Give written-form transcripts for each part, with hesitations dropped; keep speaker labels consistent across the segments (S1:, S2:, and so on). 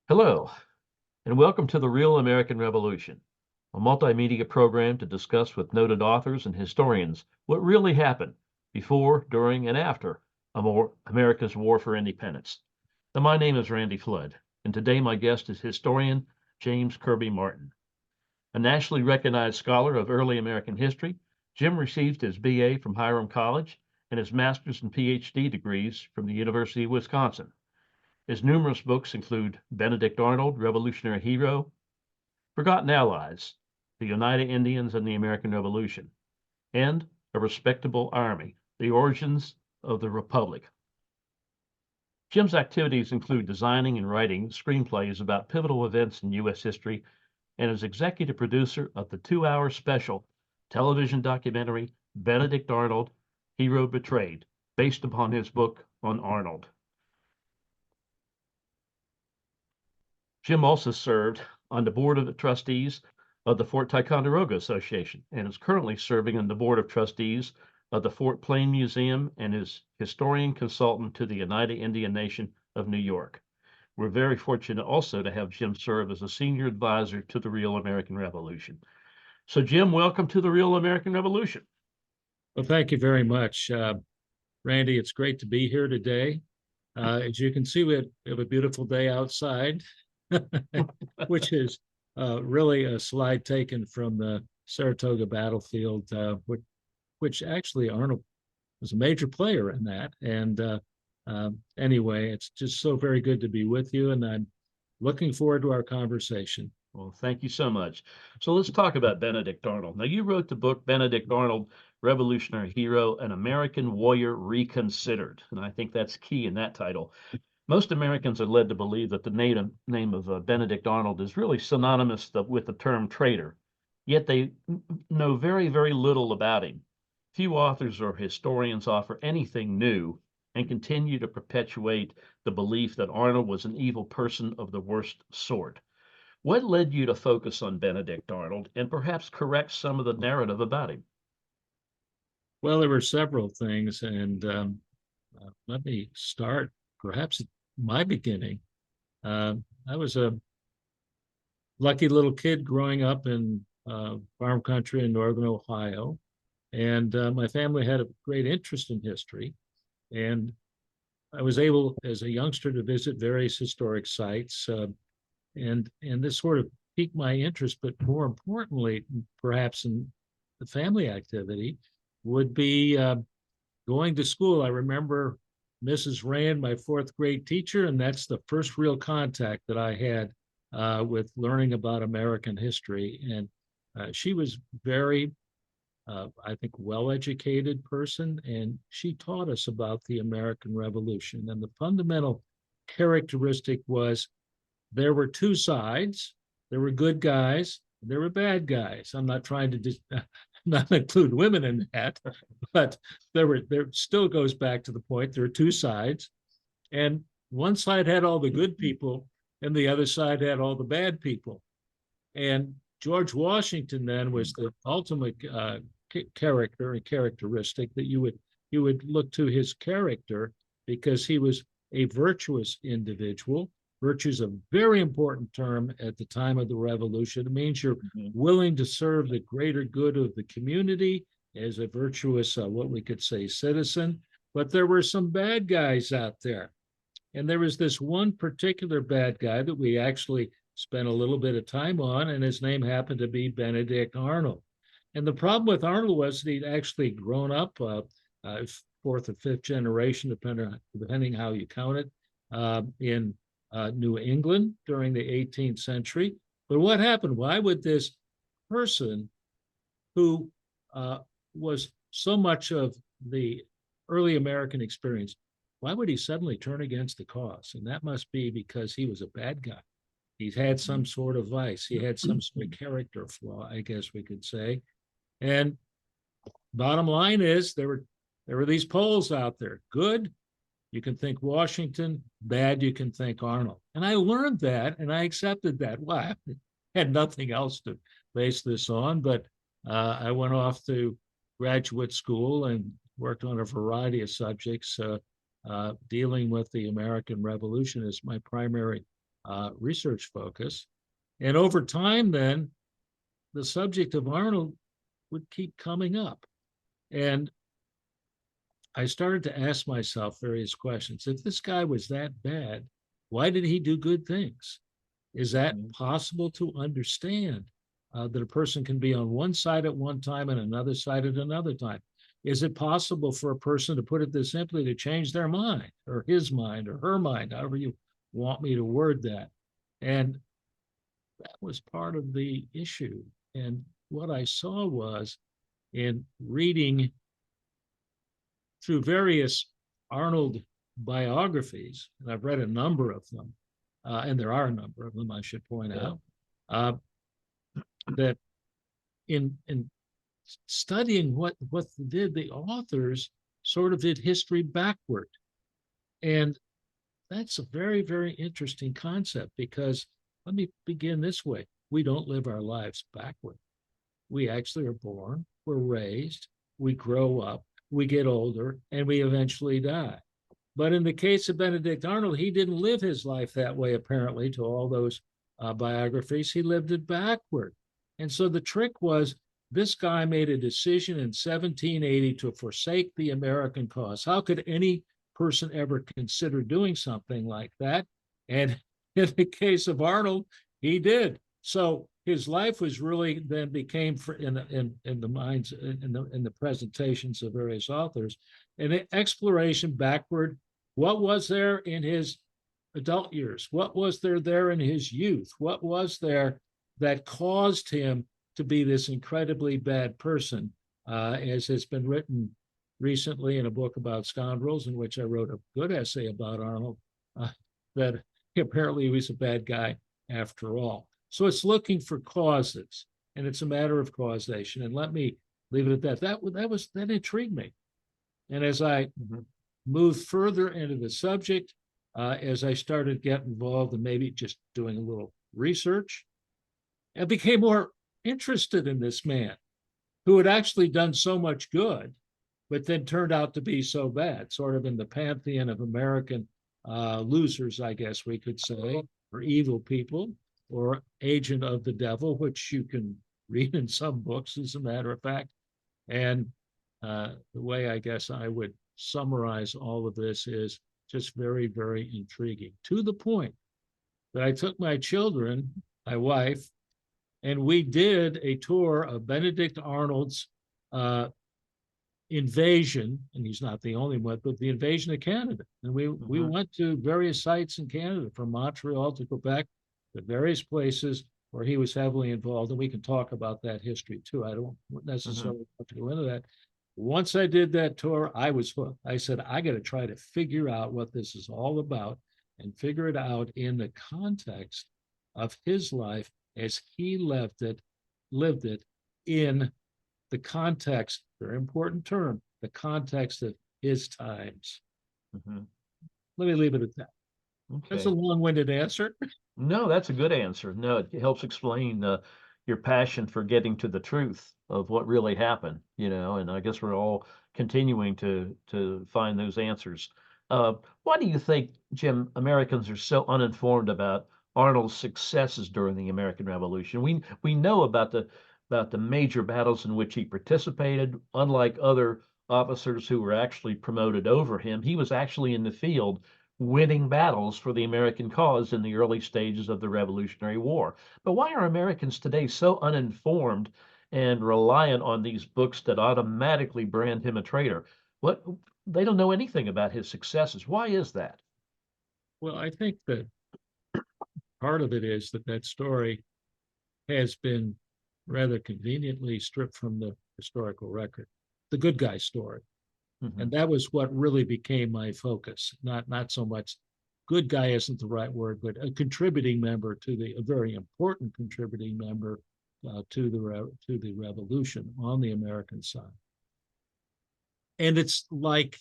S1: Hello, and welcome to the Real American Revolution, a multimedia program to discuss with noted authors and historians what really happened before, during, and after America's War for Independence. Now, my name is Randy Flood, and today my guest is historian James Kirby Martin. A nationally recognized scholar of early American history, Jim received his BA from Hiram College and his master's and PhD degrees from the University of Wisconsin. His numerous books include Benedict Arnold, Revolutionary Hero, Forgotten Allies, The United Indians and the American Revolution, and A Respectable Army, The Origins of the Republic. Jim's activities include designing and writing screenplays about pivotal events in U.S. history and is executive producer of the 2-hour special television documentary Benedict Arnold, Hero Betrayed, based upon his book on Arnold. Jim also served on the board of the trustees of the Fort Ticonderoga Association and is currently serving on the board of trustees of the Fort Plain Museum and is historian consultant to the United Indian Nation of New York. We're very fortunate also to have Jim serve as a senior advisor to the Real American Revolution. So, Jim, welcome to the Real American Revolution.
S2: Well, thank you very much, Randy. It's great to be here today. As you can see, we have a beautiful day outside, which is really a slide taken from the Saratoga battlefield, which actually Arnold was a major player in that. And anyway, it's just so very good to be with you, and I'm looking forward to our conversation.
S1: Well, thank you so much. So let's talk about Benedict Arnold. Now, you wrote the book Benedict Arnold, Revolutionary Hero, An American Warrior Reconsidered. And I think that's key in that title. Most Americans are led to believe that the name of Benedict Arnold is really synonymous with the term traitor, yet they know very, very little about him. Few authors or historians offer anything new and continue to perpetuate the belief that Arnold was an evil person of the worst sort. What led you to focus on Benedict Arnold and perhaps correct some of the narrative about him?
S2: Well, there were several things, and let me start perhaps at my beginning. I was a lucky little kid growing up in farm country in northern Ohio, and my family had a great interest in history, and I was able, as a youngster, to visit various historic sites, and this sort of piqued my interest. But more importantly, perhaps in the family activity, would be going to school. I remember Mrs. Rand, my fourth grade teacher, and that's the first real contact that I had with learning about American history. And she was very, I think, well-educated person, and she taught us about the American Revolution. And the fundamental characteristic was there were two sides. There were good guys, there were bad guys. I'm not trying to not include women in that, but there still goes back to the point there are two sides, and one side had all the good people and the other side had all the bad people. And George Washington then was the ultimate character and characteristic that you would look to his character, because he was a virtuous individual. Virtue is a very important term at the time of the revolution. It means you're willing to serve the greater good of the community as a virtuous, what we could say, citizen. But there were some bad guys out there. And there was this one particular bad guy that we actually spent a little bit of time on, and his name happened to be Benedict Arnold. And the problem with Arnold was that he'd actually grown up, fourth or fifth generation, depending how you count it, in New England during the 18th century. But what happened? Why would this person who was so much of the early American experience, why would he suddenly turn against the cause? And that must be because he was a bad guy. He's had some sort of vice. He had some sort of character flaw, I guess we could say. And bottom line is there were these polls out there. Good, you can think Washington. Bad, you can think Arnold. And I learned that, and I accepted that. Well, I had nothing else to base this on, but I went off to graduate school and worked on a variety of subjects, dealing with the American Revolution as my primary research focus. And over time, then, the subject of Arnold would keep coming up. And I started to ask myself various questions. If this guy was that bad, why did he do good things? Is that possible to understand? That a person can be on one side at one time and another side at another time? Is it possible for a person, to put it this simply, to change their mind or his mind or her mind, however you want me to word that? And that was part of the issue. And what I saw was, in reading through various Arnold biographies, and I've read a number of them, and there are a number of them, I should point out, that in studying what did, the authors sort of did history backward. And that's a very, very interesting concept, because let me begin this way. We don't live our lives backward. We actually are born, we're raised, we grow up, we get older, and we eventually die. But in the case of Benedict Arnold, he didn't live his life that way, apparently, to all those biographies. He lived it backward. And so the trick was, this guy made a decision in 1780 to forsake the American cause. How could any person ever consider doing something like that? And in the case of Arnold, he did. So his life was really then became, in the minds, in the presentations of various authors, an exploration backward. What was there in his adult years? What was there in his youth? What was there that caused him to be this incredibly bad person, as has been written recently in a book about scoundrels, in which I wrote a good essay about Arnold, that apparently he was a bad guy after all. So it's looking for causes, and it's a matter of causation. And let me leave it at that. That intrigued me. And as I moved further into the subject, as I started getting involved and maybe just doing a little research, I became more interested in this man, who had actually done so much good, but then turned out to be so bad, sort of in the pantheon of American losers, I guess we could say, or evil people, or agent of the devil, which you can read in some books, as a matter of fact. And the way I guess I would summarize all of this is just very, very intriguing, to the point that I took my children, my wife, and we did a tour of Benedict Arnold's invasion, and he's not the only one, but the invasion of Canada. And we went to various sites in Canada, from Montreal to Quebec, to various places where he was heavily involved. And we can talk about that history too. I don't necessarily have to go into that. Once I did that tour, I was hooked. I said, I got to try to figure out what this is all about, and figure it out in the context of his life as he lived it in the context, very important term, the context of his times. Let me leave it at that.
S1: Okay.
S2: That's a long-winded answer.
S1: No, that's a good answer. No, it helps explain your passion for getting to the truth of what really happened, and I guess we're all continuing to find those answers. Why do you think, Jim, Americans are so uninformed about Arnold's successes during the American Revolution? We know about the major battles in which he participated. Unlike other officers who were actually promoted over him, he was actually in the field winning battles for the American cause in the early stages of the Revolutionary War. But why are Americans today so uninformed and reliant on these books that automatically brand him a traitor? They don't know anything about his successes. Why is that?
S2: Well, I think that part of it is that story has been rather conveniently stripped from the historical record, the good guy story. And that was what really became my focus. Not so much, good guy isn't the right word, but a contributing member a very important contributing member to the revolution on the American side. And it's like,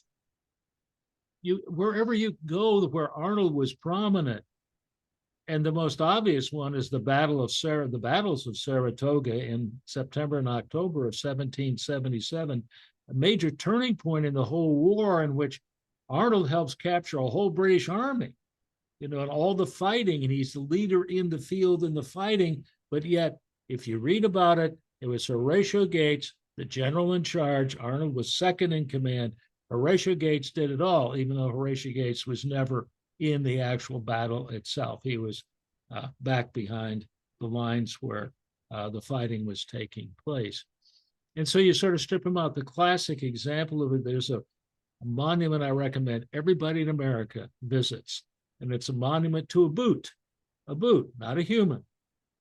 S2: wherever you go where Arnold was prominent, and the most obvious one is the battles of Saratoga in September and October of 1777, a major turning point in the whole war, in which Arnold helps capture a whole British army. and all the fighting, and he's the leader in the field in the fighting. But yet, if you read about it, it was Horatio Gates, the general in charge. Arnold was second in command. Horatio Gates did it all, even though Horatio Gates was never in the actual battle itself. He was back behind the lines where the fighting was taking place. And so you sort of strip him out. The classic example of it, there's a monument I recommend everybody in America visits, and it's a monument to a boot, not a human,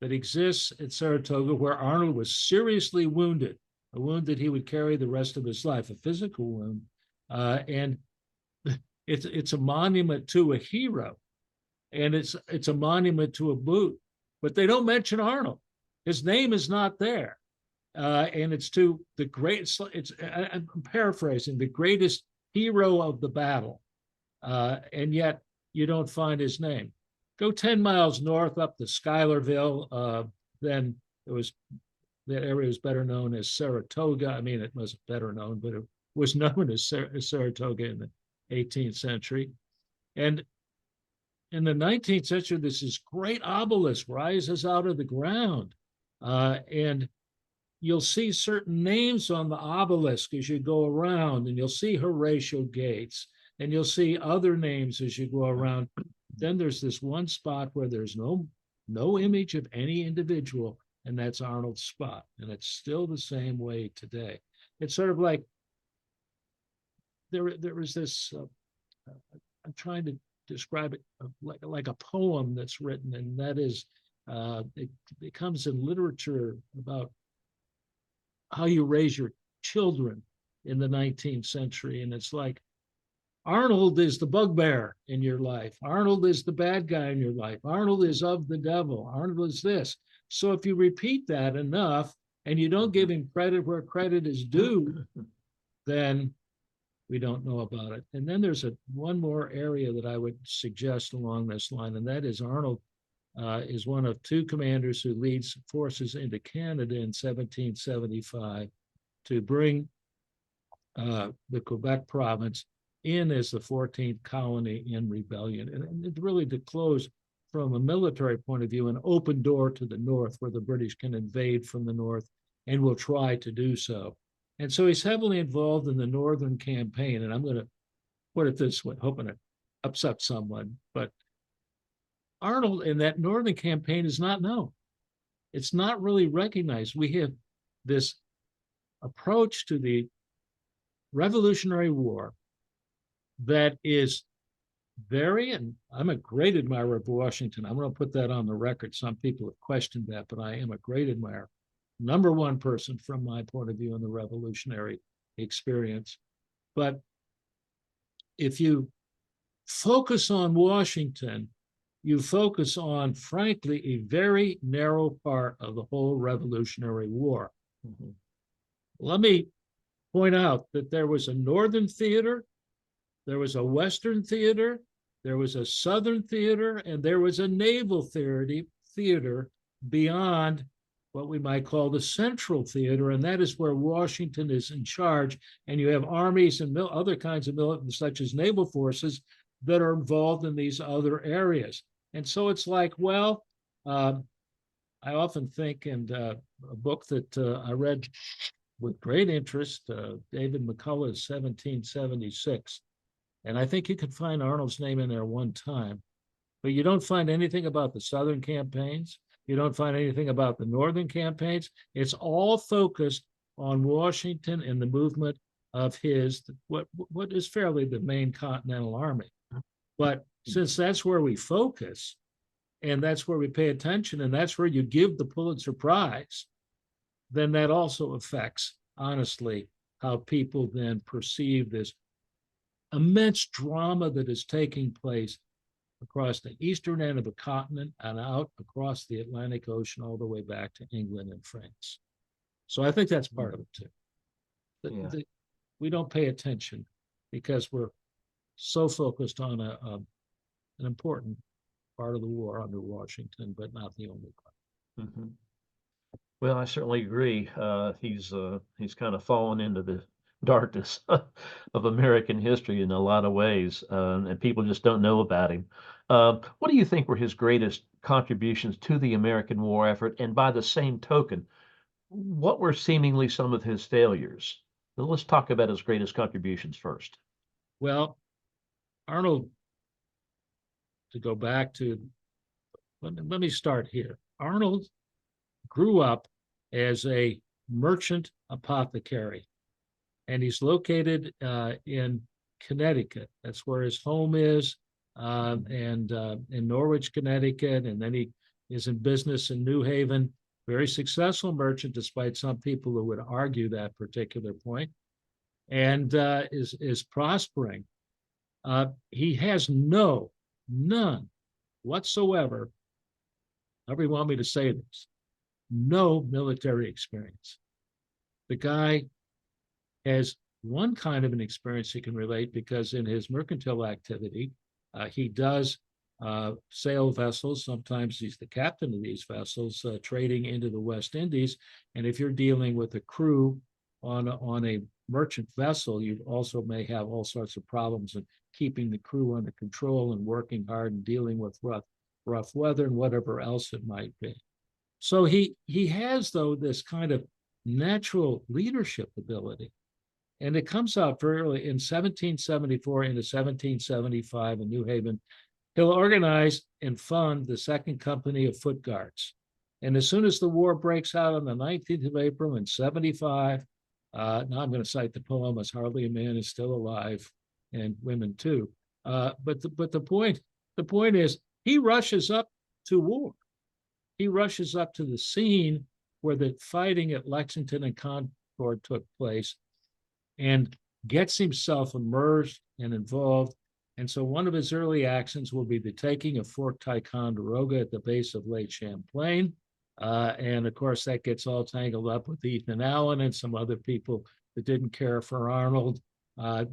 S2: that exists at Saratoga, where Arnold was seriously wounded, a wound that he would carry the rest of his life, a physical wound. And it's a monument to a hero, and it's a monument to a boot, but they don't mention Arnold. His name is not there. And it's to the great, I'm paraphrasing, the greatest hero of the battle. And yet you don't find his name. Go 10 miles north up to Schuylerville, then that area was better known as Saratoga. I mean, it wasn't better known, but it was known as Saratoga in the 18th century. And in the 19th century, this great obelisk rises out of the ground. And you'll see certain names on the obelisk as you go around, and you'll see Horatio Gates, and you'll see other names as you go around. Then there's this one spot where there's no image of any individual, and that's Arnold's spot. And it's still the same way today. It's sort of like there was this, I'm trying to describe it like a poem that's written, and that is, it comes in literature about how you raise your children in the 19th century. And it's like, Arnold is the bugbear in your life. Arnold is the bad guy in your life. Arnold is of the devil. Arnold is this. So if you repeat that enough and you don't give him credit where credit is due, then we don't know about it. And then there's one more area that I would suggest along this line, and that is Arnold is one of two commanders who leads forces into Canada in 1775 to bring the Quebec province in as the 14th colony in rebellion. And it really to close, from a military point of view, an open door to the north where the British can invade from the north and will try to do so. And so he's heavily involved in the Northern Campaign. And I'm going to put it this way, hoping it upset someone, but Arnold in that Northern Campaign is not known. It's not really recognized. We have this approach to the Revolutionary War that is very, and I'm a great admirer of Washington. I'm going to put that on the record. Some people have questioned that, but I am a great admirer. Number one person from my point of view in the revolutionary experience. But if you focus on Washington, you focus on, frankly, a very narrow part of the whole Revolutionary War. Mm-hmm. Let me point out that there was a Northern theater, there was a Western theater, there was a Southern theater, and there was a naval theater beyond what we might call the Central Theater, and that is where Washington is in charge, and you have armies and other kinds of military, such as naval forces, that are involved in these other areas. And so it's like, well, I often think, and a book that I read with great interest, David McCullough's 1776, and I think you could find Arnold's name in there one time, but you don't find anything about the Southern campaigns. You don't find anything about the Northern campaigns. It's all focused on Washington and the movement of what is fairly the main Continental Army. But since that's where we focus, and that's where we pay attention, and that's where you give the Pulitzer Prize, then that also affects, honestly, how people then perceive this immense drama that is taking place across the eastern end of the continent and out across the Atlantic Ocean all the way back to England and France. So I think that's part of it too. We don't pay attention because we're so focused on an important part of the war under Washington, but not the only part.
S1: Mm-hmm. Well, I certainly agree. He's kind of fallen into the darkness of American history in a lot of ways, and people just don't know about him. What do you think were his greatest contributions to the American war effort? And by the same token, what were seemingly some of his failures? So let's talk about his greatest contributions first.
S2: Well, Arnold, to go back to, let me start here. Arnold grew up as a merchant apothecary, and he's located in Connecticut. That's where his home is, and in Norwich, Connecticut. And then he is in business in New Haven. Very successful merchant, despite some people who would argue that particular point, and is prospering. He has none whatsoever, however you want me to say this, no military experience. The guy has one kind of an experience he can relate, because in his mercantile activity, he does sail vessels. Sometimes he's the captain of these vessels, trading into the West Indies. And if you're dealing with a crew on a merchant vessel, you also may have all sorts of problems in keeping the crew under control and working hard and dealing with rough weather and whatever else it might be. So he has, though, this kind of natural leadership ability. And it comes out very early in 1774 into 1775 in New Haven. He'll organize and fund the Second Company of Foot Guards. And as soon as the war breaks out on the 19th of April in 75, now I'm going to cite the poem, "As Hardly a Man is Still Alive," and women too. But the point is, he rushes up to war. He rushes up to the scene where the fighting at Lexington and Concord took place, and gets himself immersed and involved. And so one of his early actions will be the taking of Fort Ticonderoga at the base of Lake Champlain. And of course, that gets all tangled up with Ethan Allen and some other people that didn't care for Arnold,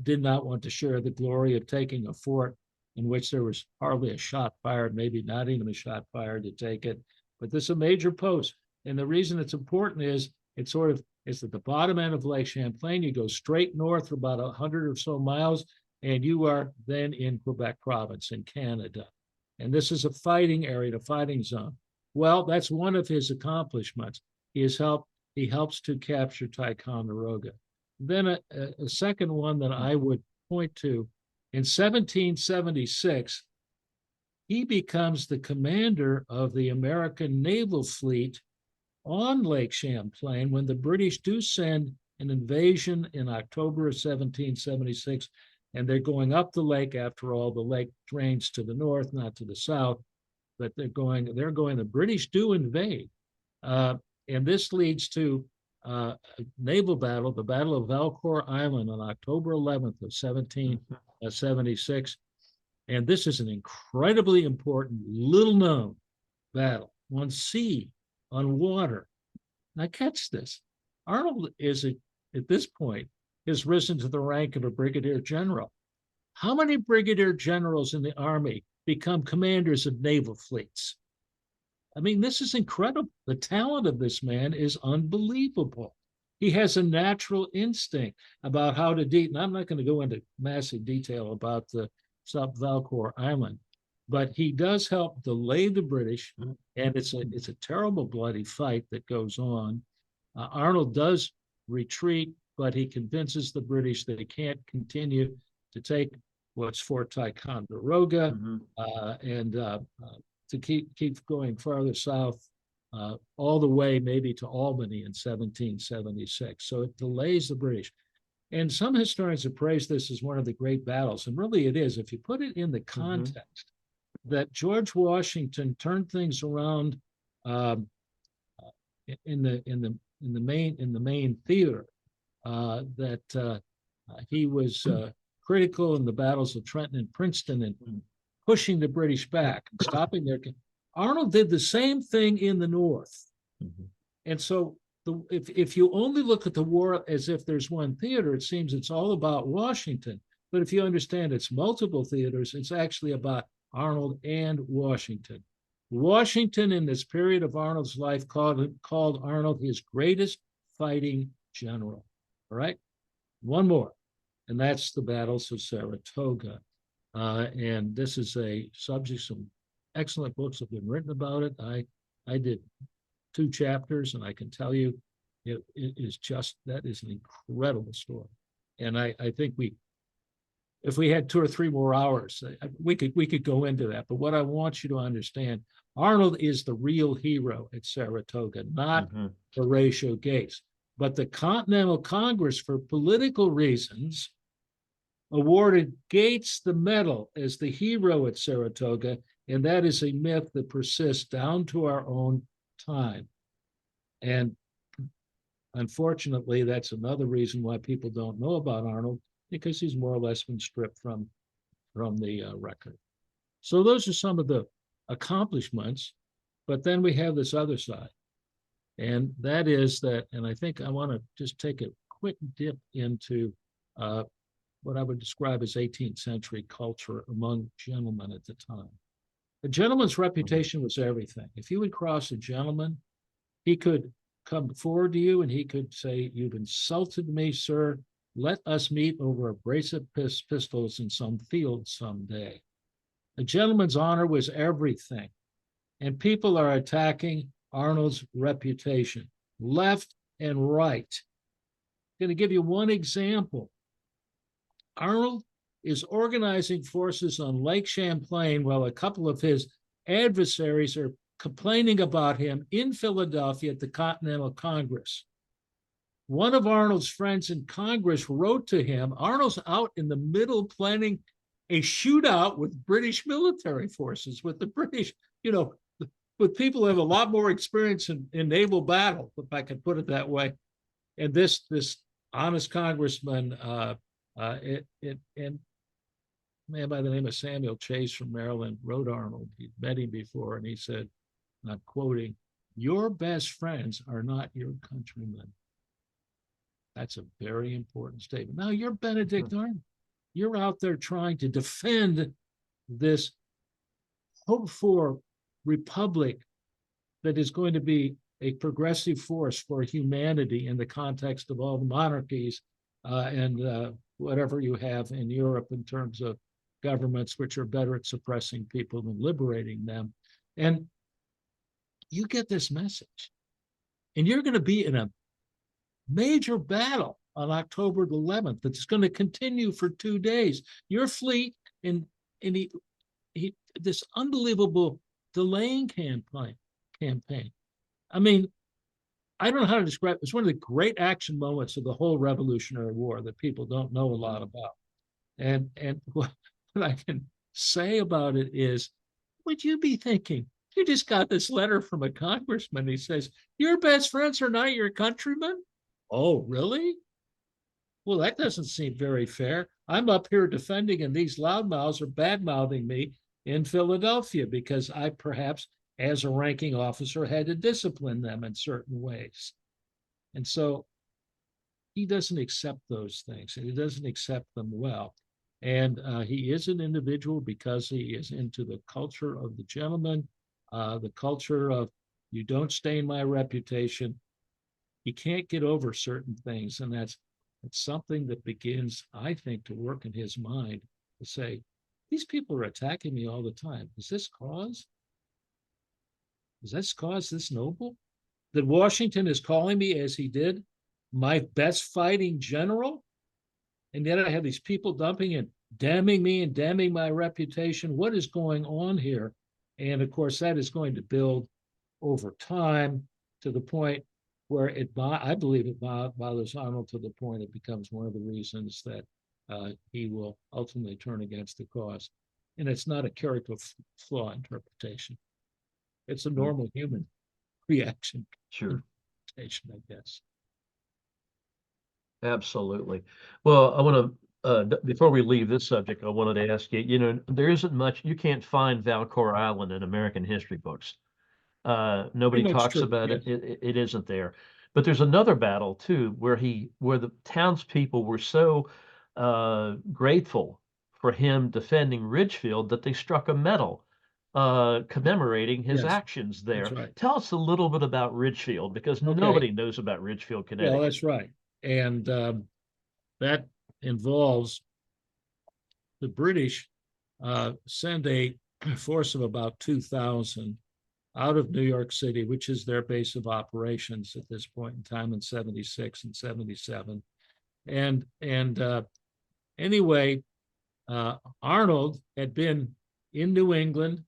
S2: did not want to share the glory of taking a fort in which there was hardly a shot fired, maybe not even a shot fired to take it. But this is a major post. And the reason it's important is it's at the bottom end of Lake Champlain. You go straight north for about 100 or so miles, and you are then in Quebec province in Canada. And this is a fighting area, a fighting zone. Well, that's one of his accomplishments. He helps to capture Ticonderoga. Then a second one that I would point to, in 1776, he becomes the commander of the American naval fleet on Lake Champlain when the British do send an invasion in October of 1776, and they're going up the lake. After all, the lake drains to the north, not to the south, but the British do invade. And this leads to a naval battle, the Battle of Valcour Island on October 11th of 1776. And this is an incredibly important, little known battle on sea, on water. Now catch this. Arnold at this point, has risen to the rank of a brigadier general. How many brigadier generals in the Army become commanders of naval fleets? I mean, this is incredible. The talent of this man is unbelievable. He has a natural instinct about how to and I'm not going to go into massive detail about the South Valcour Island, but he does help delay the British, and it's a terrible, bloody fight that goes on. Arnold does retreat, but he convinces the British that he can't continue to take what's Fort Ticonderoga, and to keep going farther south, all the way maybe to Albany in 1776. So it delays the British. And some historians have praised this as one of the great battles, and really it is. If you put it in the context that George Washington turned things around in the main theater, that he was critical in the battles of Trenton and Princeton and pushing the British back and stopping their. Arnold did the same thing in the North. And so if you only look at the war as if there's one theater, it seems it's all about Washington. But if you understand it's multiple theaters, it's actually about Arnold and Washington. Washington, in this period of Arnold's life, called Arnold his greatest fighting general. All right. one more, and that's the battles of Saratoga. And this is a subject, some excellent books have been written about it. I did 2 chapters, and I can tell you it is just, that is an incredible story. And I think if we had 2 or 3 more hours, we could go into that. But what I want you to understand, Arnold is the real hero at Saratoga, not Horatio Gates. But the Continental Congress, for political reasons, awarded Gates the medal as the hero at Saratoga, and that is a myth that persists down to our own time. And unfortunately, that's another reason why people don't know about Arnold, because he's more or less been stripped from the record. So those are some of the accomplishments, but then we have this other side. And that is that, and I think I want to just take a quick dip into what I would describe as 18th century culture among gentlemen at the time. A gentleman's reputation was everything. If you would cross a gentleman, he could come forward to you and he could say, "You've insulted me, sir. Let us meet over a brace of pistols in some field someday." A gentleman's honor was everything. And people are attacking Arnold's reputation, left and right. I'm going to give you one example. Arnold is organizing forces on Lake Champlain while a couple of his adversaries are complaining about him in Philadelphia at the Continental Congress. One of Arnold's friends in Congress wrote to him, Arnold's out in the middle planning a shootout with British military forces, with the British, with people who have a lot more experience in naval battle, if I can put it that way. And this honest congressman, and man by the name of Samuel Chase from Maryland wrote Arnold. He'd met him before, and he said, and I'm quoting, "Your best friends are not your countrymen." That's a very important statement. Now, you're Benedict Arnold. You're out there trying to defend this hoped-for republic that is going to be a progressive force for humanity in the context of all the monarchies and whatever you have in Europe in terms of governments which are better at suppressing people than liberating them. And you get this message, and you're going to be in a major battle on October 11th that's going to continue for 2 days. Your fleet and this unbelievable delaying campaign. I mean, I don't know how to describe it. It's one of the great action moments of the whole Revolutionary War that people don't know a lot about. And what I can say about it is, would you be thinking? You just got this letter from a congressman. He says, "Your best friends are not your countrymen." Oh, really? Well, that doesn't seem very fair. I'm up here defending, and these loudmouths are bad-mouthing me in Philadelphia because I perhaps, as a ranking officer, had to discipline them in certain ways. And so he doesn't accept those things, and he doesn't accept them well. And he is an individual because he is into the culture of the gentleman, the culture of you don't stain my reputation. He can't get over certain things, and that's something that begins, I think, to work in his mind to say, these people are attacking me all the time. Is this cause this noble? That Washington is calling me, as he did, my best fighting general? And yet I have these people dumping and damning me and damning my reputation. What is going on here? And of course, that is going to build over time to the point where I believe it bothers Arnold to the point it becomes one of the reasons that he will ultimately turn against the cause. And it's not a character flaw interpretation. It's a normal human reaction.
S1: Sure.
S2: Interpretation, I guess.
S1: Absolutely. Well, I want to, before we leave this subject, I wanted to ask you, there isn't much, you can't find Valcour Island in American history books. Nobody talks about it. It isn't there. But there's another battle too, where the townspeople were so grateful for him defending Ridgefield that they struck a medal commemorating his actions there.
S2: Right.
S1: Tell us a little bit about Ridgefield, because nobody knows about Ridgefield, Connecticut.
S2: Well, that's right. And that involves the British send a force of about 2,000 out of New York City, which is their base of operations at this point in time in 76 and 77. And anyway, Arnold had been in New England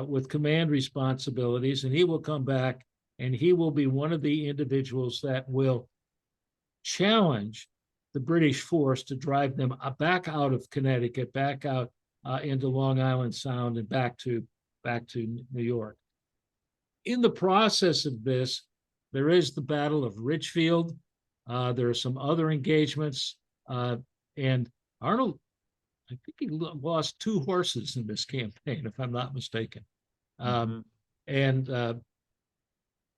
S2: with command responsibilities, and he will come back and he will be one of the individuals that will challenge the British force to drive them back out of Connecticut, back out into Long Island Sound, and back to New York. In the process of this, there is the Battle of Ridgefield. There are some other engagements, and Arnold, I think he lost 2 horses in this campaign, if I'm not mistaken.
S1: Mm-hmm.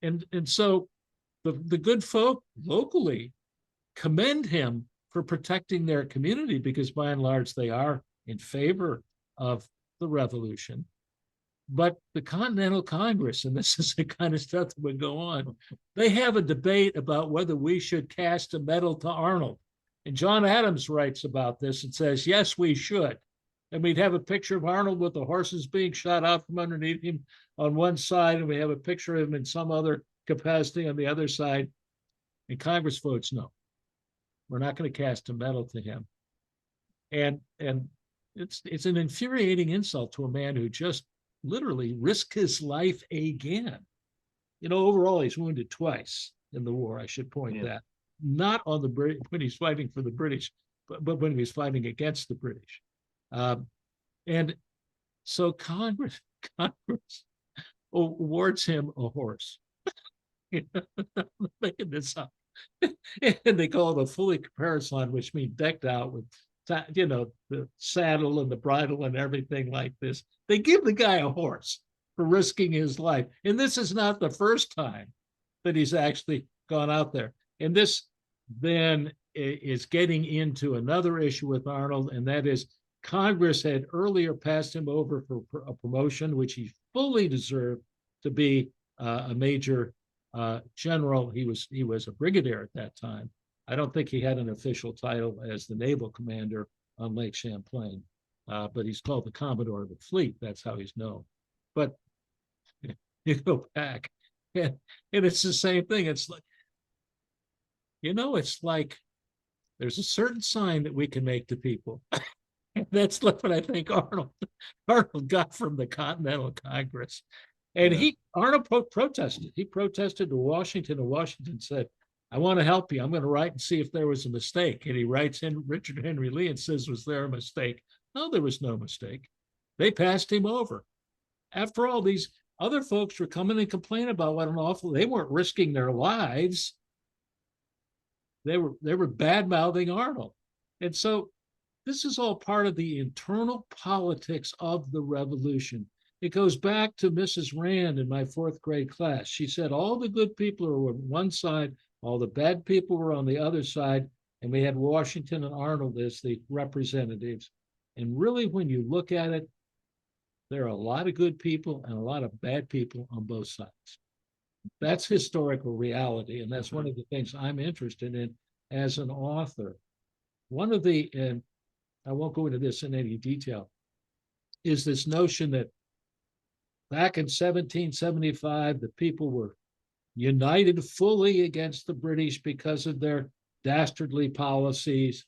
S2: And so the good folk locally commend him for protecting their community, because by and large they are in favor of the revolution. But the Continental Congress, and this is the kind of stuff that would go on, they have a debate about whether we should cast a medal to Arnold. And John Adams writes about this and says, yes, we should. And we'd have a picture of Arnold with the horses being shot out from underneath him on one side, and we have a picture of him in some other capacity on the other side. And Congress votes no. We're not going to cast a medal to him. And it's an infuriating insult to a man who just literally risked his life again. You know, overall, he's wounded twice in the war, I should point that. Not on the British when he's fighting for the British, but when he's fighting against the British. And so Congress awards him a horse. Making this up. And they call it a fully caparisoned, which means decked out with, you know, the saddle and the bridle and everything like this. They give the guy a horse for risking his life. And this is not the first time that he's actually gone out there. And this then is getting into another issue with Arnold, and that is Congress had earlier passed him over for a promotion, which he fully deserved, to be a major general. He was a brigadier at that time. I don't think he had an official title as the naval commander on Lake Champlain, but he's called the Commodore of the Fleet. That's how he's known. But you go back, and it's the same thing. It's like, you know, it's like there's a certain sign that we can make to people. And that's what I think Arnold got from the Continental Congress. And Arnold protested. He protested to Washington, and Washington said, I want to help you. I'm going to write and see if there was a mistake. And he writes in Richard Henry Lee and says, was there a mistake? No, there was no mistake. They passed him over. After all, these other folks were coming and complaining about what an awful, they weren't risking their lives. They were bad-mouthing Arnold. And so this is all part of the internal politics of the revolution. It goes back to Mrs. Rand in my 4th grade class. She said all the good people are on one side, all the bad people were on the other side, and we had Washington and Arnold as the representatives. And really, when you look at it, there are a lot of good people and a lot of bad people on both sides. That's historical reality, and that's one of the things I'm interested in as an author. One of the, and I won't go into this in any detail, is this notion that back in 1775, the people were united fully against the British because of their dastardly policies,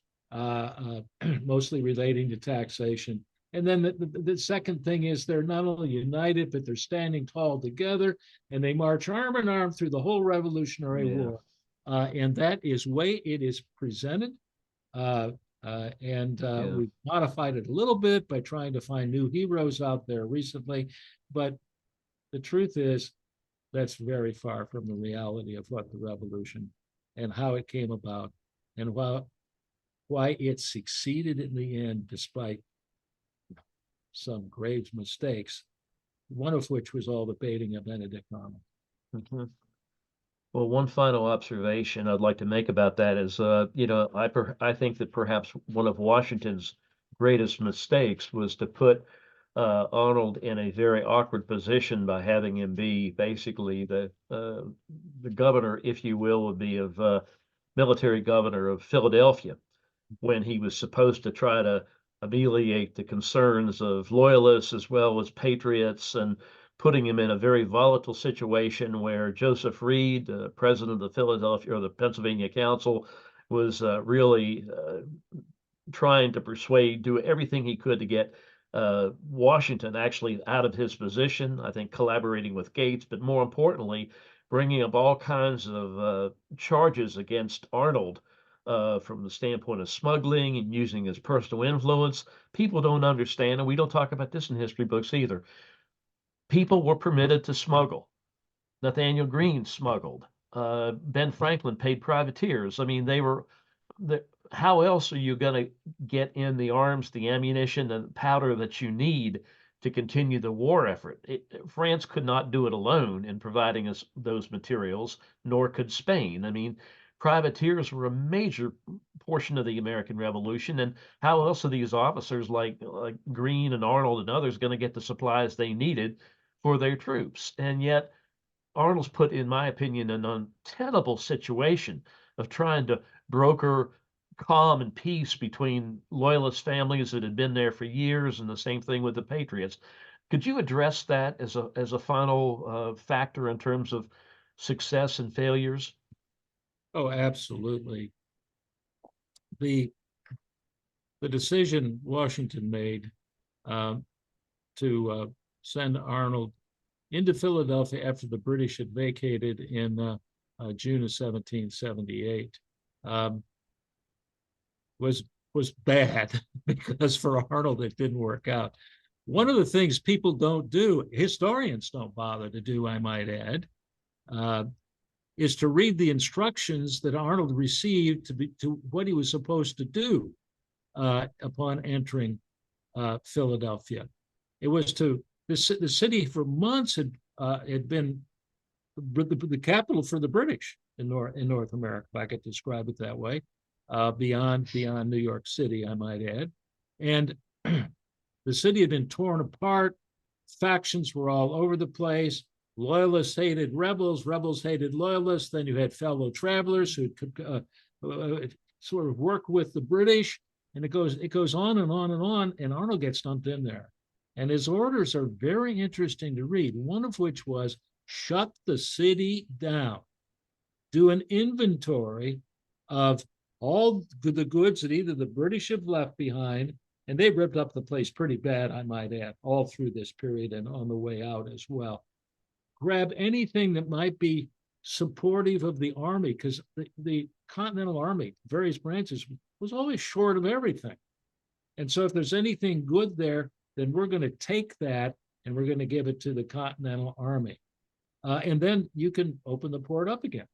S2: mostly relating to taxation. And then the second thing is they're not only united, but they're standing tall together, and they march arm in arm through the whole Revolutionary War. And that is way it is presented. We've modified it a little bit by trying to find new heroes out there recently. But the truth is, that's very far from the reality of what the revolution and how it came about, and why it succeeded in the end, despite some grave mistakes, one of which was all the baiting of Benedict Arnold.
S1: Mm-hmm. Well, one final observation I'd like to make about that is, I think that perhaps one of Washington's greatest mistakes was to put Arnold in a very awkward position by having him be basically the governor, if you will, would be of military governor of Philadelphia. when he was supposed to try to ameliorate the concerns of loyalists as well as patriots, and putting him in a very volatile situation where Joseph Reed, the president of the Philadelphia or the Pennsylvania Council, was really trying to persuade, do everything he could to get Washington actually out of his position. I think collaborating with Gates, but more importantly, bringing up all kinds of charges against Arnold from the standpoint of smuggling and using his personal influence. People don't understand, and we don't talk about this in history books either. People were permitted to smuggle. Nathaniel Greene smuggled. Ben Franklin paid privateers. I mean, they were the, how else are you going to get in the arms, the ammunition, and powder that you need to continue the war effort? France could not do it alone in providing us those materials, nor could Spain. I mean, privateers were a major portion of the American Revolution, and how else are these officers like Greene and Arnold and others going to get the supplies they needed for their troops? And yet Arnold's put, in my opinion, an untenable situation of trying to broker calm and peace between loyalist families that had been there for years, and the same thing with the Patriots. Could you address that as a final factor in terms of success and failures?
S2: Oh, absolutely. The decision Washington made to send Arnold into Philadelphia after the British had vacated in June of 1778 was bad because for Arnold it didn't work out. One of the things people don't do, historians don't bother to do, I might add, is to read the instructions that Arnold received to what he was supposed to do upon entering Philadelphia. It was to the city for months had been the capital for the British in North America, if I could describe it that way, beyond New York City, I might add. And the city had been torn apart. Factions were all over the place. Loyalists hated rebels, rebels hated loyalists. Then you had fellow travelers who could sort of work with the British, and it goes on and on and on. And Arnold gets dumped in there, and his orders are very interesting to read. One of which was shut the city down, do an inventory of all the goods that either the British have left behind, and they ripped up the place pretty bad, I might add, all through this period and on the way out as well. Grab anything that might be supportive of the army, because the Continental Army, various branches, was always short of everything. And so if there's anything good there, then we're going to take that and we're going to give it to the Continental Army. And then you can open the port up again.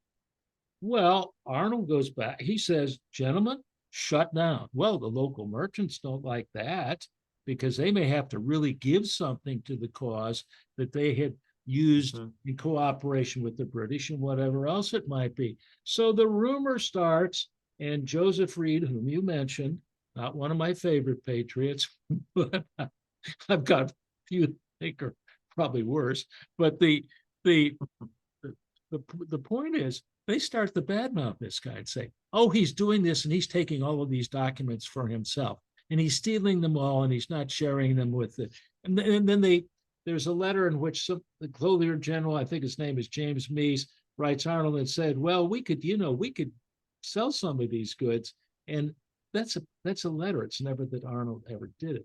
S2: Well, Arnold goes back. He says, gentlemen, shut down. Well, the local merchants don't like that, because they may have to really give something to the cause that they had used in cooperation with the British and whatever else it might be. So the rumor starts, and Joseph Reed, whom you mentioned, not one of my favorite patriots, but I've got a few I think are probably worse. But the point is, they start to badmouth this guy and say, oh, he's doing this and he's taking all of these documents for himself, and he's stealing them all, and he's not sharing them with it. And then there's a letter in which the clothier general, I think his name is James Meese, writes Arnold and said, well, we could sell some of these goods. And that's a letter. It's never that Arnold ever did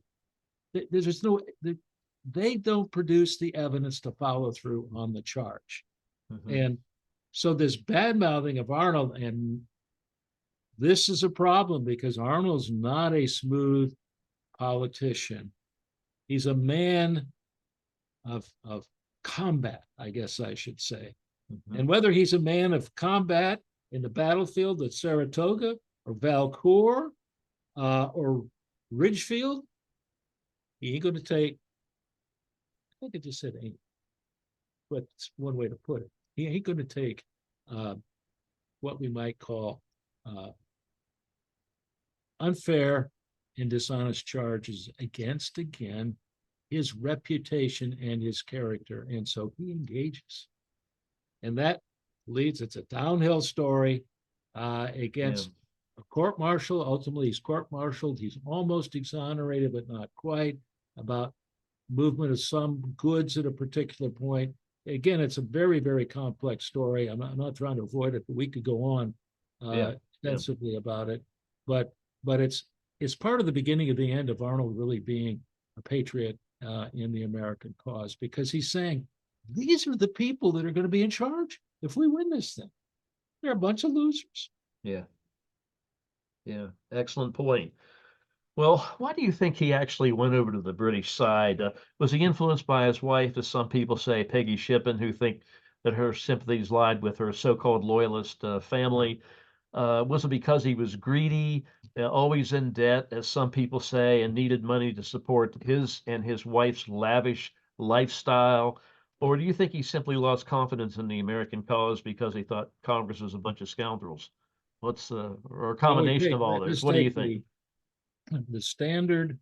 S2: it. They don't produce the evidence to follow through on the charge. And so this bad mouthing of Arnold, and this is a problem because Arnold's not a smooth politician. He's a man of combat, I guess I should say. And whether he's a man of combat in the battlefield at Saratoga or Valcourt or Ridgefield, he ain't going to take, I think I just said ain't, but it's one way to put it. He ain't going to take what we might call unfair and dishonest charges against, again, his reputation and his character. And so he engages. And that leads, it's a downhill story against court-martial. Ultimately, he's court-martialed. He's almost exonerated, but not quite, about movement of some goods at a particular point. Again, it's a very, very complex story. I'm not trying to avoid it, but we could go on extensively about it. But it's part of the beginning of the end of Arnold really being a patriot in the American cause, because he's saying, these are the people that are going to be in charge if we win this thing. They're a bunch of losers.
S1: Yeah. Yeah. Excellent point. Well, why do you think he actually went over to the British side? Was he influenced by his wife, as some people say, Peggy Shippen, who think that her sympathies lied with her so-called loyalist family? Was it because he was greedy, always in debt, as some people say, and needed money to support his and his wife's lavish lifestyle? Or do you think he simply lost confidence in the American cause because he thought Congress was a bunch of scoundrels? Or a combination of all those?
S2: Let's
S1: What do you
S2: take
S1: think?
S2: the standard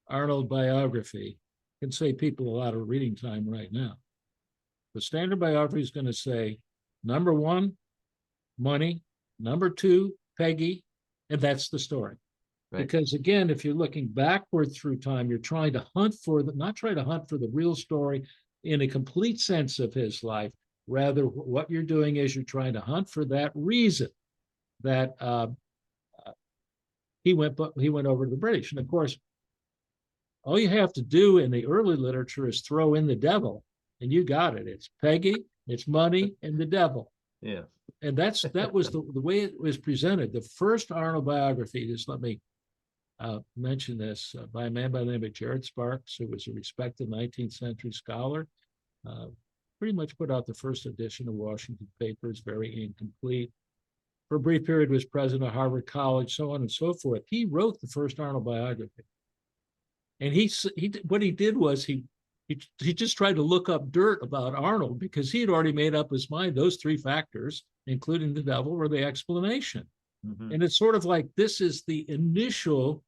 S2: Arnold biography. Can save people a lot of reading time right now. The standard biography is going to say, number one, money, number two, Peggy, and that's the story. Right. Because again, if you're looking backward through time, you're trying to hunt for not trying to hunt for the real story in a complete sense of his life. Rather, what you're doing is you're trying to hunt for that reason that he went over to the British. And of course, all you have to do in the early literature is throw in the devil, and you got it. It's Peggy, it's money, and the devil.
S1: Yeah.
S2: And that was the way it was presented. The first Arnold biography, just let me mention this, by a man by the name of Jared Sparks, who was a respected 19th century scholar, pretty much put out the first edition of Washington Papers, very incomplete. For a brief period was president of Harvard College, so on and so forth. He wrote the first Arnold biography. And what he did was he just tried to look up dirt about Arnold, because he had already made up his mind those three factors, including the devil, were the explanation. Mm-hmm. And it's sort of like this is the initial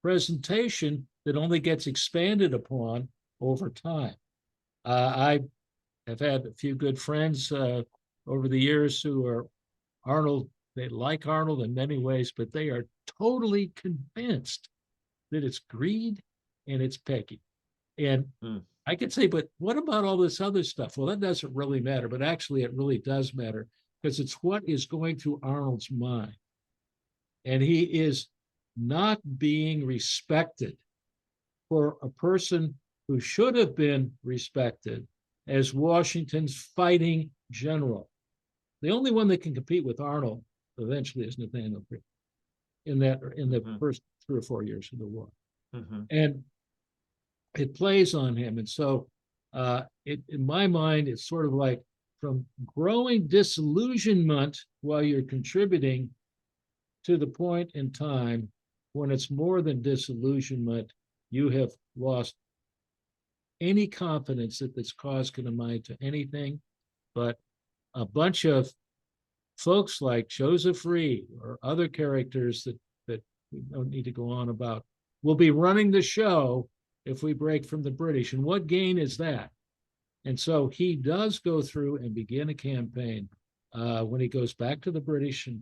S2: presentation that only gets expanded upon over time. I have had a few good friends over the years who are Arnold. They like Arnold in many ways, but they are totally convinced that it's greed and it's Peggy. And I could say, but what about all this other stuff? Well, that doesn't really matter, but actually it really does matter, because it's what is going through Arnold's mind. And he is not being respected for a person who should have been respected as Washington's fighting general. The only one that can compete with Arnold eventually is Nathaniel Greene in the first 3 or 4 years of the war. Mm-hmm. And it plays on him. And so in my mind, it's sort of like from growing disillusionment while you're contributing to the point in time when it's more than disillusionment, you have lost any confidence that this cause can amount to anything. But a bunch of folks like Joseph Reed or other characters that we don't need to go on about will be running the show if we break from the British. And what gain is that? And so he does go through and begin a campaign when he goes back to the British, and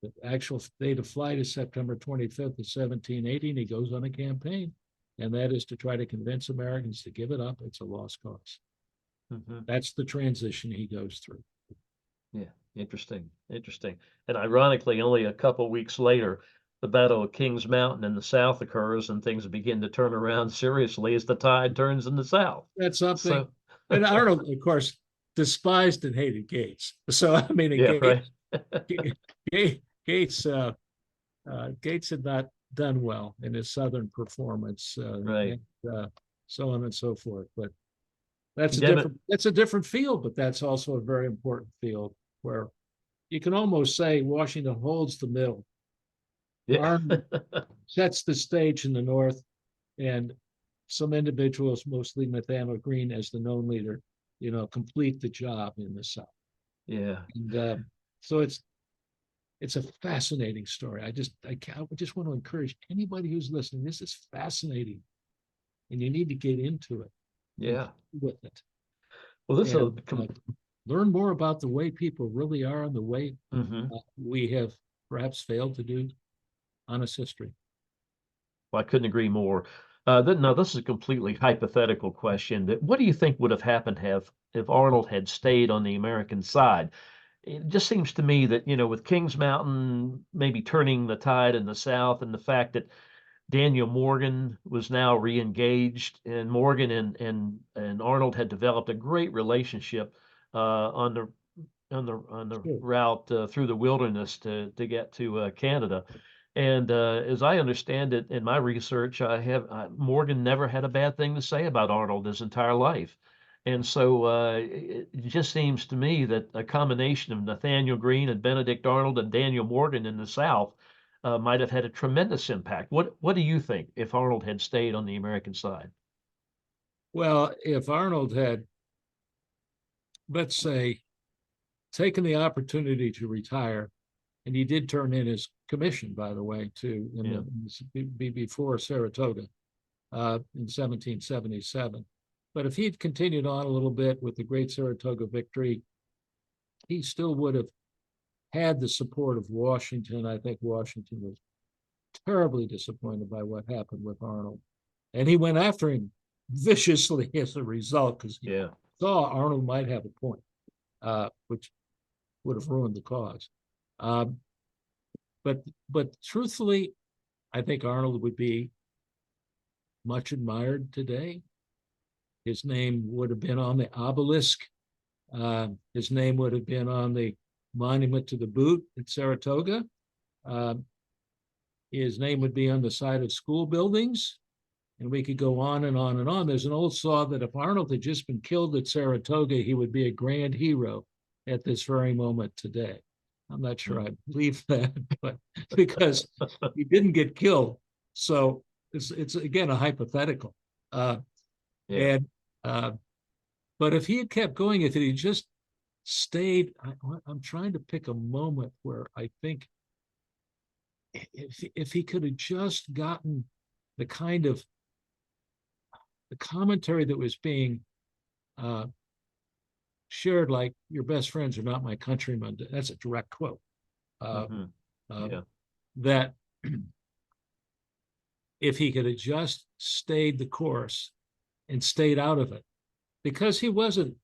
S2: the actual date of flight is September 25th of 1780, and he goes on a campaign, and that is to try to convince Americans to give it up. It's a lost cause. Mm-hmm. That's the transition he goes through.
S1: Yeah, interesting. And ironically, only a couple weeks later, the Battle of Kings Mountain in the South occurs, and things begin to turn around seriously as the tide turns in the South.
S2: That's something. And Arnold, of course, despised and hated Gates. So I mean, Gates, right. Gates had not done well in his Southern performance,
S1: right?
S2: And, so on and so forth. But that's a different field, but that's also a very important field where you can almost say Washington holds the middle. Yeah. Arnold sets the stage in the North, and some individuals, mostly Nathaniel Greene as the known leader, complete the job in the South.
S1: Yeah.
S2: And so it's a fascinating story. I just want to encourage anybody who's listening. This is fascinating, and you need to get into it.
S1: Yeah.
S2: With it.
S1: Well, this will
S2: learn more about the way people really are and the way we have perhaps failed to do honest history.
S1: Well, I couldn't agree more. Now, this is a completely hypothetical question. What do you think would have happened if Arnold had stayed on the American side? It just seems to me that, with Kings Mountain maybe turning the tide in the South, and the fact that Daniel Morgan was now re-engaged, and Morgan and Arnold had developed a great relationship on the
S2: Sure.
S1: route through the wilderness to get to Canada. And as I understand it in my research, Morgan never had a bad thing to say about Arnold his entire life. And so it just seems to me that a combination of Nathaniel Greene and Benedict Arnold and Daniel Morgan in the South might have had a tremendous impact. What do you think if Arnold had stayed on the American side?
S2: Well, if Arnold had, let's say, taken the opportunity to retire, and he did turn in his commission, by the way, to
S1: Yeah.
S2: before Saratoga in 1777. But if he'd continued on a little bit with the Great Saratoga victory, he still would have had the support of Washington. I think Washington was terribly disappointed by what happened with Arnold. And he went after him viciously as a result, because he
S1: Yeah.
S2: saw Arnold might have a point, which would have ruined the cause. Um, but truthfully, I think Arnold would be much admired today. His name would have been on the obelisk. His name would have been on the monument to the boot at Saratoga. His name would be on the side of school buildings. And we could go on and on and on. There's an old saw that if Arnold had just been killed at Saratoga, he would be a grand hero at this very moment today. I'm not sure I believe that, but because he didn't get killed. So it's again a hypothetical.
S1: Yeah.
S2: And but if he had kept going, if he just stayed, I'm trying to pick a moment where I think if he could have just gotten the kind of the commentary that was being shared, like "your best friends are not my countrymen." That's a direct quote.
S1: Yeah.
S2: That if he could have just stayed the course and stayed out of it, because he was in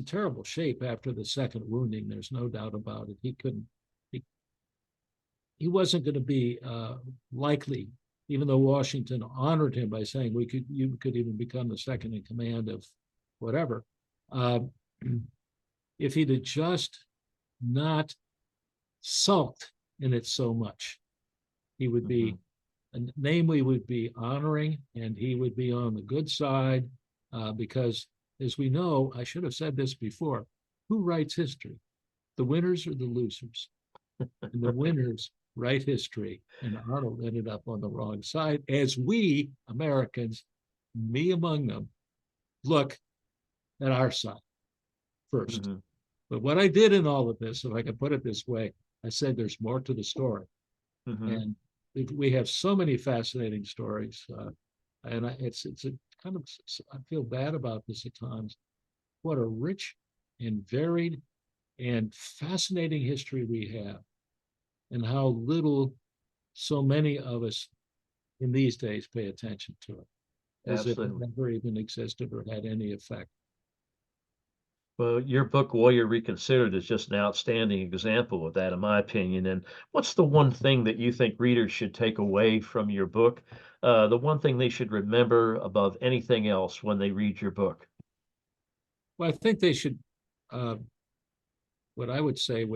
S2: terrible shape after the second wounding. There's no doubt about it. He wasn't going to be likely, even though Washington honored him by saying you could even become the second in command of whatever. If he'd have just not sulked in it so much, he would be, namely, would be honoring, and he would be on the good side, because, as we know, I should have said this before, who writes history? The winners or the losers? And the winners write history, and Arnold ended up on the wrong side, as we Americans, me among them, look at our side first. But what I did in all of this, if I can put it this way, I said there's more to the story. And we have so many fascinating stories. And it's a kind of, I feel bad about this at times. What a rich and varied and fascinating history we have, and how little so many of us in these days pay attention to it, as if it never even existed or had any effect.
S1: Well, your book, Warrior Reconsidered, is just an outstanding example of that, in my opinion. And what's the one thing that you think readers should take away from your book? The one thing they should remember above anything else when they read your book?
S2: Well, I think they should, what I would say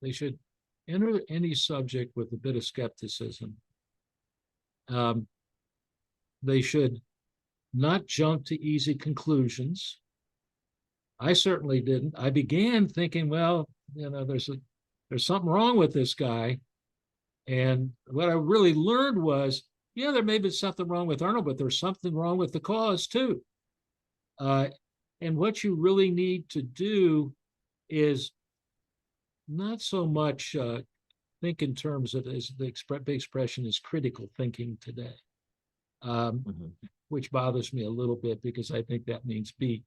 S2: they should enter any subject with a bit of skepticism. They should not jump to easy conclusions. I certainly didn't. I began thinking, well, there's something wrong with this guy. And what I really learned was, yeah, there may be something wrong with Arnold, but there's something wrong with the cause too. And what you really need to do is not so much think in terms of, as the expression is, critical thinking today, which bothers me a little bit, because I think that means be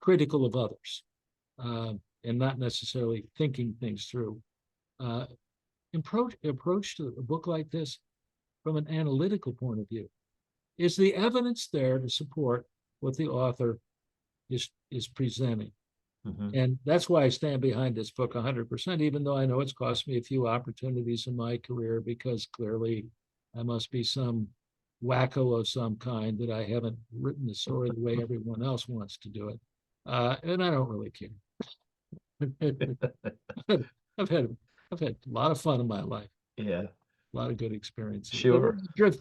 S2: critical of others, and not necessarily thinking things through. uh, approach to a book like this from an analytical point of view. Is the evidence there to support what the author is presenting?
S1: Mhm.
S2: And that's why I stand behind this book 100%, even though I know it's cost me a few opportunities in my career, because clearly I must be some wacko of some kind that I haven't written the story the way everyone else wants to do it. And I don't really care. I've had I've had a lot of fun in my life,
S1: Yeah,
S2: a lot of good experiences. But
S1: sure.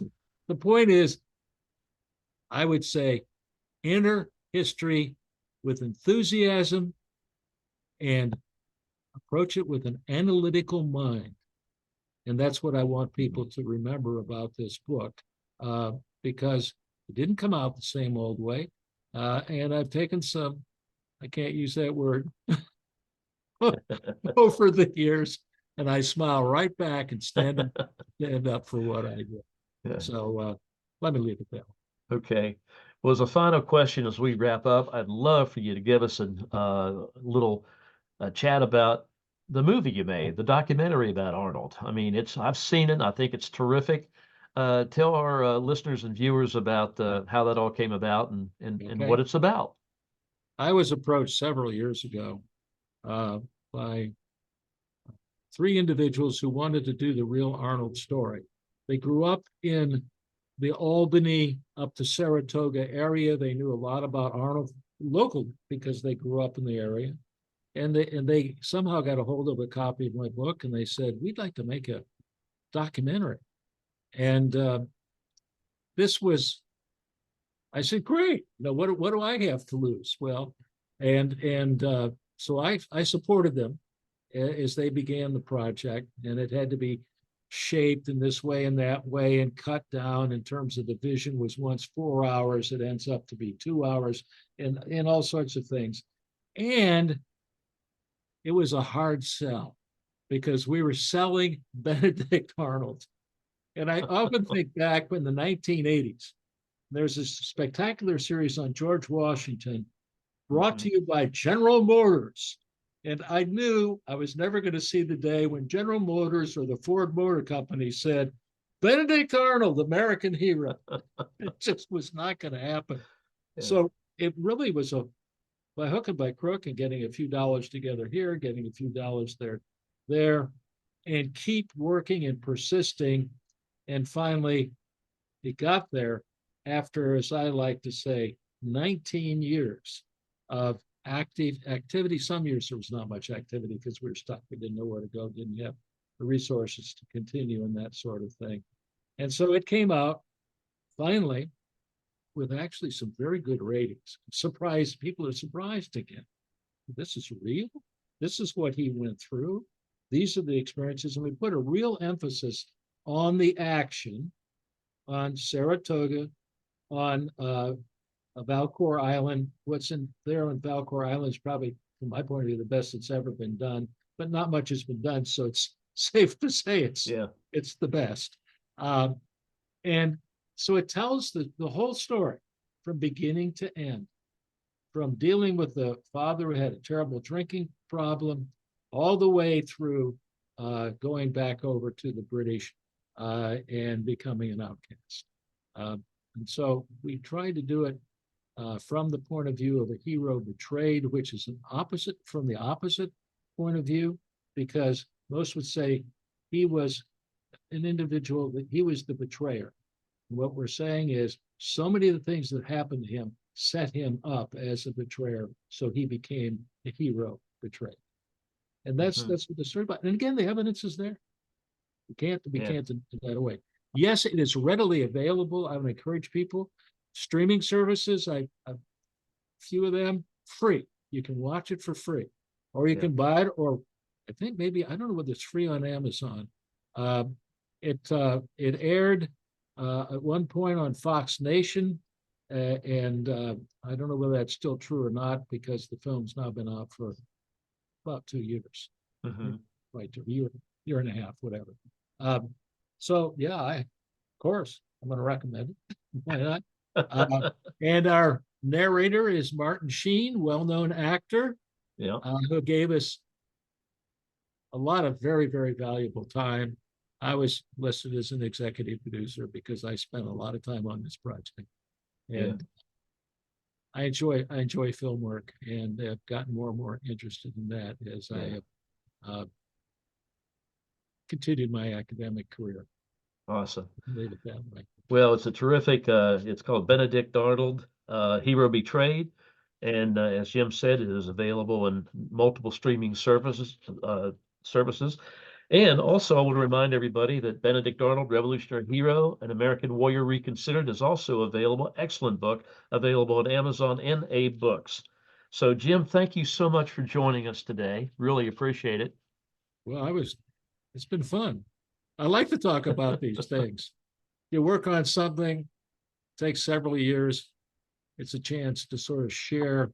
S2: the point is, I would say enter history with enthusiasm and approach it with an analytical mind. And that's what I want people to remember about this book, because it didn't come out the same old way. And I've taken some, I can't use that word, over the years, and I smile right back and stand up for what I do.
S1: Yeah.
S2: So let me leave it there.
S1: Okay. Well, as a final question, as we wrap up, I'd love for you to give us a little chat about the movie you made, the documentary about Arnold. I mean, I've seen it. I think it's terrific. Tell our listeners and viewers about how that all came about and what
S2: Okay.
S1: it's about.
S2: I was approached several years ago by three individuals who wanted to do the real Arnold story. They grew up in the Albany up to Saratoga area. They knew a lot about Arnold local because they grew up in the area. And they somehow got a hold of a copy of my book, and they said, we'd like to make a documentary. And this was, I said, great. Now, what do I have to lose? Well, and so I supported them as they began the project, and it had to be shaped in this way and that way and cut down in terms of the vision was once 4 hours, it ends up to be 2 hours, and all sorts of things. And it was a hard sell because we were selling Benedict Arnold. And I often think back in the 1980s, there's this spectacular series on George Washington brought to you by General Motors. And I knew I was never going to see the day when General Motors or the Ford Motor Company said, Benedict Arnold, American hero. It just was not going to happen. Yeah. So it really was by hook and by crook, and getting a few dollars together here, getting a few dollars there, and keep working and persisting. And finally, it got there after, as I like to say, 19 years of active activity. Some years there was not much activity because we were stuck. We didn't know where to go, didn't have the resources to continue and that sort of thing. And so it came out finally with actually some very good ratings. Surprised, people are surprised again. This is real. This is what he went through. These are the experiences. And we put a real emphasis on the action, on Saratoga, on Valcour Island. What's in there on Valcour Island is probably, from my point of view, the best that's ever been done, but not much has been done. So it's safe to say it's the best. And so it tells the whole story from beginning to end, from dealing with the father who had a terrible drinking problem, all the way through going back over to the British and becoming an outcast. And so we tried to do it from the point of view of a hero betrayed, which is from the opposite point of view, because most would say he was an individual, that he was the betrayer. What we're saying is so many of the things that happened to him set him up as a betrayer, so he became a hero betrayed. And that's what the story about. And again, the evidence is there. We can't deny that away. Yes, it is readily available. I would encourage people. Streaming services, a few of them free. You can watch it for free, or you can buy it. Or I think maybe, I don't know whether it's free on Amazon. It aired at one point on Fox Nation, and I don't know whether that's still true or not, because the film's now been out for about 2 years, right, a year and a half, whatever. So yeah, of course, I'm going to recommend it. Why not? And our narrator is Martin Sheen, well-known actor, who gave us a lot of very, very valuable time. I was listed as an executive producer because I spent a lot of time on this project.
S1: Yeah.
S2: And I enjoy film work, and have gotten more and more interested in that as I have continued my academic career.
S1: Awesome.
S2: Leave it that way.
S1: Well, it's a terrific, it's called Benedict Arnold, Hero Betrayed. And as Jim said, it is available in multiple streaming services. And also, I want to remind everybody that Benedict Arnold, Revolutionary Hero, An American Warrior Reconsidered is also available. Excellent book, available on Amazon and A Books. So, Jim, thank you so much for joining us today. Really appreciate it.
S2: Well, it's been fun. I like to talk about these things. You work on something, takes several years. It's a chance to sort of share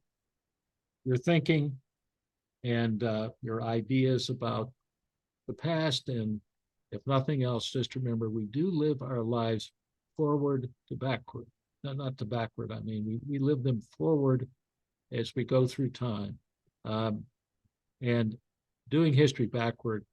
S2: your thinking and your ideas about the past. And if nothing else, just remember we do live our lives forward to backward. Not to backward, I mean, we live them forward as we go through time. And doing history backward.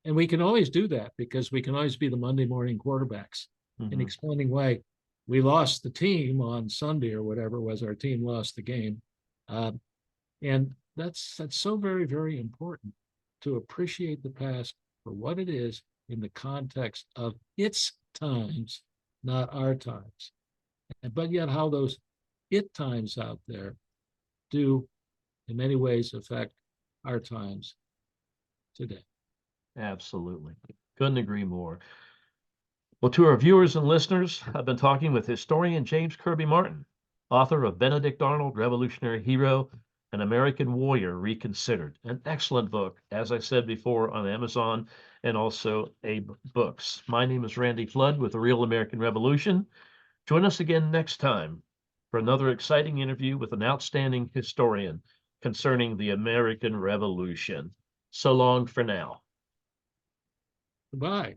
S2: And we can always do that because we can always be the Monday morning quarterbacks in explaining why we lost the team on Sunday or whatever it was, our team lost the game. And that's so very, very important to appreciate the past for what it is in the context of its times, not our times. But yet how those it times out there do in many ways affect our times today.
S1: Absolutely. Couldn't agree more. Well, to our viewers and listeners, I've been talking with historian James Kirby Martin, author of Benedict Arnold, Revolutionary Hero, An American Warrior Reconsidered, an excellent book, as I said before, on Amazon and also A Books. My name is Randy Flood with The Real American Revolution. Join us again next time for another exciting interview with an outstanding historian concerning the American Revolution. So long for now.
S2: Goodbye.